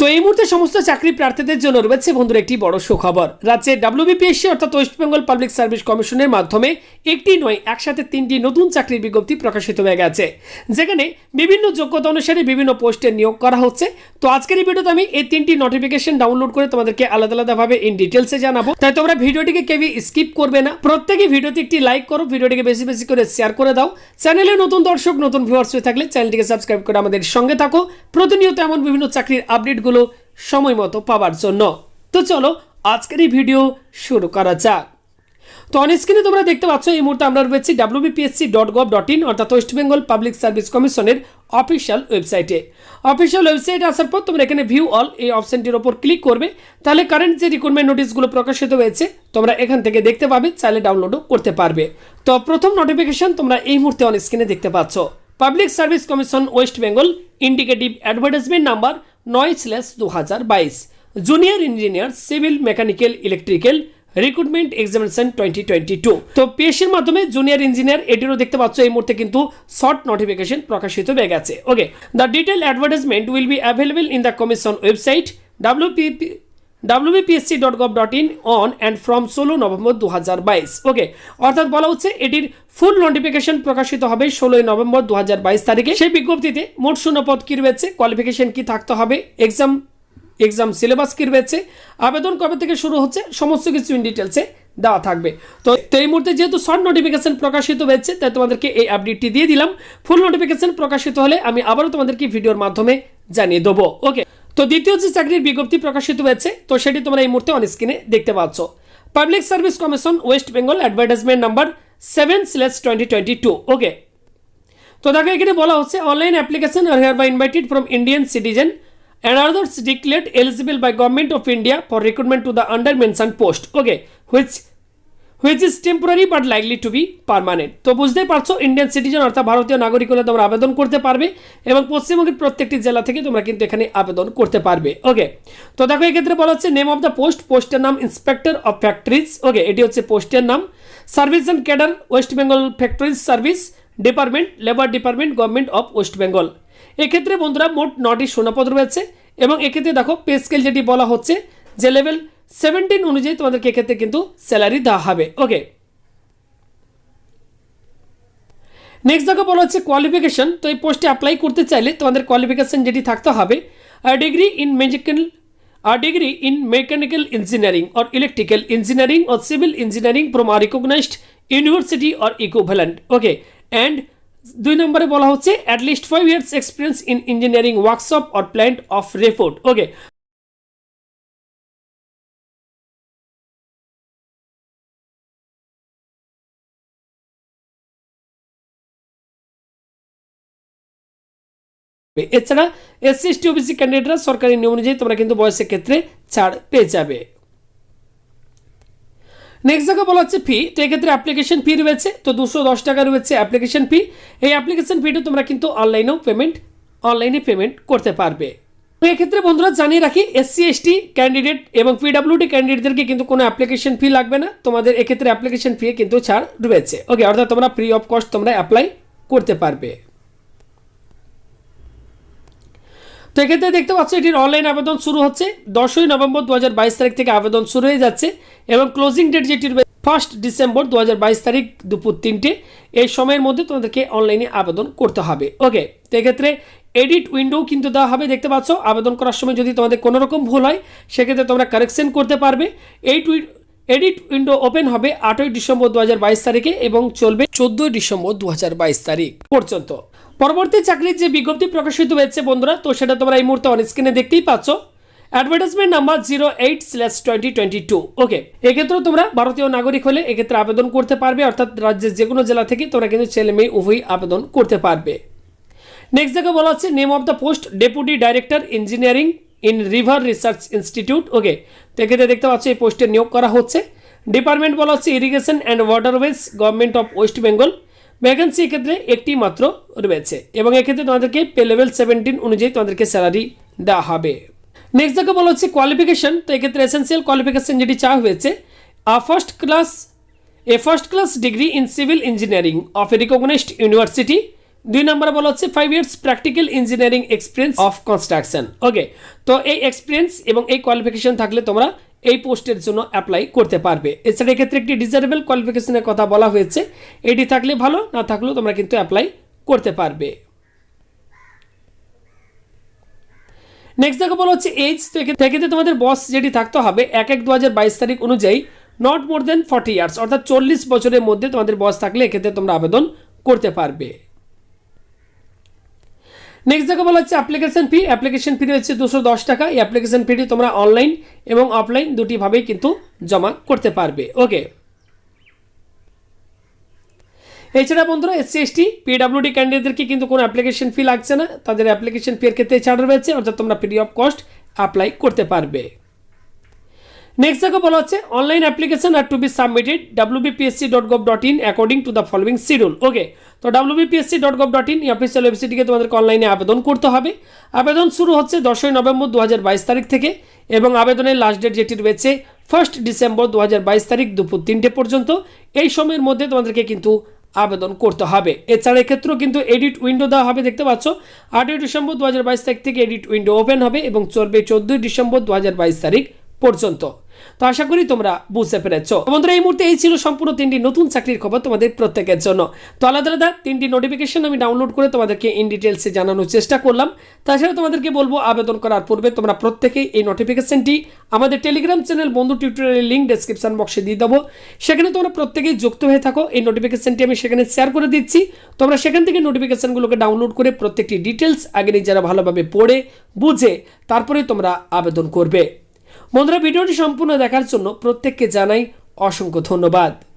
তো এই মুহূর্তে সমস্ত চাকরি প্রার্থীদের জন্য রয়েছে বন্ধুরা একটি বড় সুখবর। রাজ্যে WBPSC অর্থাৎ ওয়েস্ট বেঙ্গল পাবলিক সার্ভিস কমিশনের মাধ্যমে একটি নয় একসাথে 3টি নতুন চাকরির বিজ্ঞপ্তি প্রকাশিত হয়ে গেছে, যেখানে বিভিন্ন যোগ্যতা অনুসারে বিভিন্ন পোস্টে নিয়োগ করা হচ্ছে। তো আজকের এই ভিডিওতে আমি এই 3টি নোটিফিকেশন ডাউনলোড করে তোমাদেরকে আলাদা আলাদাভাবে ইন ডিটেলসে জানাবো, তাই তোমরা ভিডিওটিকে কেউই স্কিপ করবে না। প্রত্যেকেই ভিডিওতে একটি লাইক করো, ভিডিওটিকে বেশি বেশি করে শেয়ার করে দাও। চ্যানেলে নতুন দর্শক নতুন ভিউয়ার্স হয়ে থাকলে চ্যানেলটিকে সাবস্ক্রাইব করে আমাদের সঙ্গে থাকো প্রতিনিয়ত এমন বিভিন্ন চাকরির আপডেটগুলো সময় মতো পাওয়ার জন্য। তো চলো আজকের এই ভিডিও শুরু করা যাক। তো অন স্ক্রিনে তোমরা দেখতে পাচ্ছ এই মুহূর্তে আমরা রয়েছি WBPSC.gov.in অর্থাৎ ওয়েস্ট বেঙ্গল পাবলিক সার্ভিস কমিশনের অফিসিয়াল ওয়েবসাইটে। অফিসিয়াল ওয়েবসাইটে আসার পর তোমরা এখানে ভিউ অল এই অপশনটির ওপর ক্লিক করবে, তাহলে কারেন্ট যে রিক্রুটমেন্ট নোটিশগুলো প্রকাশিত হয়েছে তোমরা এখান থেকে দেখতে পাবে, চাইলে ডাউনলোডও করতে পারবে। তো প্রথম নোটিফিকেশন তোমরা এই মুহূর্তে অন স্ক্রিনে দেখতে পাচ্ছ, public service commission West Bengal indicative advertisement number 9/2022 junior engineer civil mechanical electrical recruitment examination 2022। তো পিএসসির মাধ্যমে জুনিয়র ইঞ্জিনিয়ার এটিরও দেখতে পাচ্ছ এই মুহূর্তে কিন্তু শর্ট নোটিফিকেশন প্রকাশিত হয়ে গেছে। Okay, the detail advertisement will be available in the commission website WBPSC.gov.in on and from 16 November 2022। Okay, অর্থাৎ বলা হচ্ছে এটির ফুল নোটিফিকেশন প্রকাশিত হবে 16 নভেম্বর 2022 তারিখে। সেই বিজ্ঞপ্তিতে মোট শূন্যপদ কি রয়েছে, কোয়ালিফিকেশন কি থাকতে হবে, এক্সাম সিলেবাস কি রয়েছে, আবেদন কবে থেকে শুরু হচ্ছে, সমস্ত কিছু ইন ডিটেলসে দেওয়া থাকবে। তো এই মুহূর্তে যেহেতু শর্ট নোটিফিকেশন প্রকাশিত হয়েছে তাই তোমাদেরকে এই আপডেটটি দিয়ে দিলাম। ফুল নোটিফিকেশন প্রকাশিত হলে আমি আবারও তোমাদেরকে ভিডিওর মাধ্যমে জানিয়ে দেবো। ওকে, তো দ্বিতীয় যে চাকরির বিজ্ঞপ্তি প্রকাশিত হয়েছে তো সেটি তোমরা এই মুহূর্তে অন স্ক্রিনে দেখতে পাচ্ছ, public service commission West Bengal advertisement number 7/2022। Okay, তো দেখো এখানে বলা হচ্ছে online application are hereby invited from Indian citizen and others declared eligible by Government of India for recruitment to the under mentioned post, okay, which is temporary but likely to be permanent। তো বুঝতেই পারছো Indian citizen অর্থাৎ ভারতীয় নাগরিক হলে তোমরা আবেদন করতে পারবে এবং পশ্চিমবঙ্গের প্রত্যেকটি জেলা থেকে তোমরা কিন্তু এখানে আবেদন করতে পারবে। ওকে, তো দেখো এক্ষেত্রে বলা হচ্ছে নেম অফ দ্য পোস্টের নাম ইন্সপেক্টর অফ ফ্যাক্টরিজ। ওকে, এটি হচ্ছে পোস্টের নাম। Service and cadre West Bengal factories service department, labour department, government of West Bengal. এক্ষেত্রে বন্ধুরা মোট 9টি শূন্যপদ রয়েছে এবং এক্ষেত্রে দেখো পে স্কেল যেটি বলা হচ্ছে যে লেভেল 17 অনুযায়ী তোমাদেরকে এক্ষেত্রে কিন্তু স্যালারি দেওয়া হবে। ওকে, নেক্সট দেখো বলা হচ্ছে কোয়ালিফিকেশন। তো এই পোস্টে অ্যাপ্লাই করতে চাইলে তোমাদের কোয়ালিফিকেশন যেটি থাকতে হবে degree in mechanical engineering or electrical engineering or civil engineering from a recognised university or equivalent. Okay, and 2 নম্বরে বলা হচ্ছে at least 5 years experience in engineering workshop or plant of report. Okay, এছাড়া SC ST OBC ক্যান্ডিডেটরা সরকারি নিয়ম অনুযায়ী তোমরা কিন্তু বয়সের ক্ষেত্রে ছাড় পেয়ে যাবে। নেক্সট জায়গা বলা হচ্ছে ফি। তো এক্ষেত্রে অ্যাপ্লিকেশন ফি রয়েছে, তো 210 টাকা রয়েছে অ্যাপ্লিকেশন ফি। এই অ্যাপ্লিকেশন ফিটা তোমরা কিন্তু অনলাইনে পেমেন্ট করতে পারবে। তো এক্ষেত্রে বন্ধুরা জানিয়ে রাখি SC ST ক্যান্ডিডেট এবং PWD ক্যান্ডিডেটদেরকে কিন্তু কোনো অ্যাপ্লিকেশন ফি লাগবে না, তোমাদের এক্ষেত্রে অ্যাপ্লিকেশন ফি কিন্তু ছাড় রয়েছে। ওকে, অর্থাৎ তোমরা ফ্রি অফ কস্ট তোমরা অ্যাপ্লাই করতে পারবে। তো এক্ষেত্রে দেখতে পাচ্ছ এটির অনলাইন আবেদন শুরু হচ্ছে 10 নভেম্বর 2022 তারিখ থেকে আবেদন শুরু হয়ে যাচ্ছে এবং ক্লোজিং ডেট যেটি 1 ডিসেম্বর 2022 তারিখ দুপুর 3টে। এই সময়ের মধ্যে তোমাদেরকে অনলাইনে আবেদন করতে হবে। ওকে, তো এক্ষেত্রে এডিট উইন্ডো কিন্তু দেওয়া হবে, দেখতে পাচ্ছ আবেদন করার সময় যদি তোমাদের কোনো রকম ভুল হয় সেক্ষেত্রে তোমরা কারেকশন করতে পারবে। এডিট উইন্ডো ওপেন হবে 8 ডিসেম্বর 2022 তারিখে এবং চলবে 14 ডিসেম্বর 2022 তারিখ পর্যন্ত। পরবর্তী চাকরির যে বিজ্ঞপ্তি প্রকাশিত হয়েছে বন্ধুরা তো সেটা তোমরা এই মুহূর্তে অন স্ক্রিনে দেখতেই পাচ্ছ, অ্যাডভার্টাইজমেন্ট নাম্বার 08/2022। ওকে, এক্ষেত্রেও তোমরা ভারতীয় নাগরিক হলে এক্ষেত্রে আবেদন করতে পারবে, অর্থাৎ রাজ্যের যে কোনো জেলা থেকে তোমরা কিন্তু ছেলে মেয়ে উভয়ই আবেদন করতে পারবে। নেক্সট জায়গা বলা হচ্ছে name of the post deputy director engineering in river research institute. Okay, তো এক্ষেত্রে দেখতে পাচ্ছ এই পোস্টে নিয়োগ করা হচ্ছে। ডিপার্টমেন্ট বলা হচ্ছে irrigation and waterways, government of West Bengal. Vacancy এক্ষেত্রে একটি মাত্র রয়েছে এবং এক্ষেত্রে তোমাদেরকে পে লেভেল 17 অনুযায়ী তোমাদেরকে স্যালারি দেওয়া হবে। নেক্সট জায়গা বলা হচ্ছে কোয়ালিফিকেশন। তো এক্ষেত্রে এসেন্সিয়াল কোয়ালিফিকেশন যেটি চাওয়া হয়েছে first class degree in civil engineering of a recognised university 2 নম্বরে বলা হচ্ছে 5 years practical engineering experience of construction. Okay, তো এই এক্সপিরিয়েন্স এবং এই কোয়ালিফিকেশন থাকলে তোমরা এই পোস্টের জন্য অ্যাপ্লাই করতে পারবে। এছাড়া এক্ষেত্রে একটি ডিজারেবল কোয়ালিফিকেশনের কথা বলা হয়েছে, এটি থাকলে ভালো, না থাকলেও তোমরা কিন্তু অ্যাপ্লাই করতে পারবে। নেক্সট দেখো বলা হচ্ছে এজ, তো এক্ষেত্রে তোমাদের বয়স যেটি থাকতে হবে 1/1/2022 তারিখ অনুযায়ী নট মোর দেন 40 ইয়ার্স, অর্থাৎ 40 বছরের মধ্যে তোমাদের বয়স থাকলে এক্ষেত্রে তোমরা আবেদন করতে পারবে। নেক্সট দেখো বলা হচ্ছে অ্যাপ্লিকেশন ফি রয়েছে 210 টাকা। এই অ্যাপ্লিকেশন ফিটি তোমরা অনলাইন এবং অফলাইন দুটিভাবেই কিন্তু জমা করতে পারবে। ওকে, এছাড়া বন্ধুরা এসসি এসটি পিডব্লিউডি ক্যান্ডিডেটদেরকে কিন্তু কোনো অ্যাপ্লিকেশন ফি লাগছে না, তাদের অ্যাপ্লিকেশন ফি এর ক্ষেত্রে ছাড় রয়েছে, অর্থাৎ তোমরা ফ্রি অফ কস্ট অ্যাপ্লাই করতে পারবে। নেক্সট দেখো বলা হচ্ছে online application are to be submitted wbpsc.gov.in according to the following schedule. Okay, তো wbpsc.gov.in এই অফিসিয়াল ওয়েবসাইটটিকে তোমাদেরকে অনলাইনে আবেদন করতে হবে। আবেদন শুরু হচ্ছে 10ই নভেম্বর 2022 তারিখ থেকে এবং আবেদনের লাস্ট ডেট যেটি রয়েছে 1 ডিসেম্বর 2022 তারিখ দুপুর 3টে পর্যন্ত। এই সময়ের মধ্যে তোমাদেরকে কিন্তু আবেদন করতে হবে। এছাড়া এক্ষেত্রেও কিন্তু এডিট উইন্ডো দেওয়া হবে, দেখতে পাচ্ছ 8ই ডিসেম্বর 2022 তারিখ থেকে এডিট উইন্ডো ওপেন হবে এবং চলবে 14ই ডিসেম্বর 2022 তারিখ পর্যন্ত। তো আশা করি তোমরা বুঝতে পেরেছো। বন্ধুরা এই মুহূর্তে এই ছিল সম্পূর্ণ 3টি নতুন চাকরির খবর তোমাদের প্রত্যেকের জন্য। তো আলাদা আলাদা 3টি নোটিফিকেশন আমি ডাউনলোড করে তোমাদেরকে ইন ডিটেলসে জানানোর চেষ্টা করলাম। তাছাড়া তোমাদেরকে বলবো আবেদন করার পূর্বে তোমরা প্রত্যেকেই এই নোটিফিকেশনটি আমাদের টেলিগ্রাম চ্যানেল বন্ধু টিউটোরিয়ালের লিঙ্ক ডেসক্রিপশন বক্সে দিয়ে দেবো, সেখানে তোমরা প্রত্যেকেই যুক্ত হয়ে থাকো। এই নোটিফিকেশনটি আমি সেখানে শেয়ার করে দিচ্ছি, তোমরা সেখান থেকে নোটিফিকেশনগুলোকে ডাউনলোড করে প্রত্যেকটি ডিটেলস আগে নিজেরা ভালোভাবে পড়ে বুঝে তারপরে তোমরা আবেদন করবে। বন্ধুরা ভিডিওটি সম্পূর্ণ দেখার জন্য প্রত্যেককে জানাই অসংখ্য ধন্যবাদ।